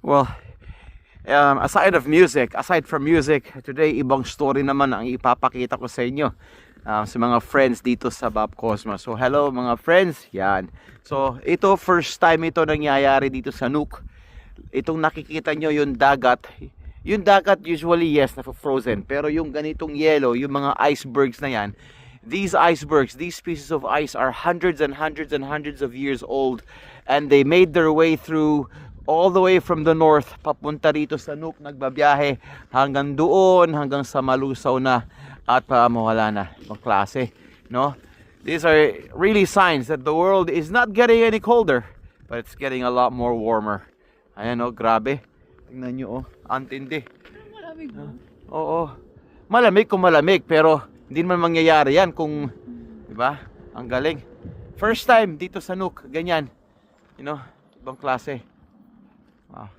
Well, aside from music, today ibang story naman ang ipapakita ko sa inyo sa mga friends dito sa Bob Cosmos. So hello mga friends, yan. So ito first time ito nangyayari dito sa Nuuk. Itong nakikita nyo yung dagat. Yung dagat usually yes, na-frozen. Pero yung ganitong yellow, yung mga icebergs na yan, these icebergs, these pieces of ice are hundreds and hundreds and hundreds of years old, and they made their way through all the way from the north papunta rito sa Nuuk, nagbabiyahe hanggang doon, hanggang sa Malusaw na at mawala na ang klase, no? These are really signs that the world is not getting any colder, but it's getting a lot more warmer. Ayan, oh, grabe. Tingnan nyo, oh, antindi. Malamig mo. Oo. Malamig kung malamig, pero hindi naman mangyayari yan kung, di ba? Ang galing. First time dito sa Nuuk, ganyan. You know, ibang klase. Wow.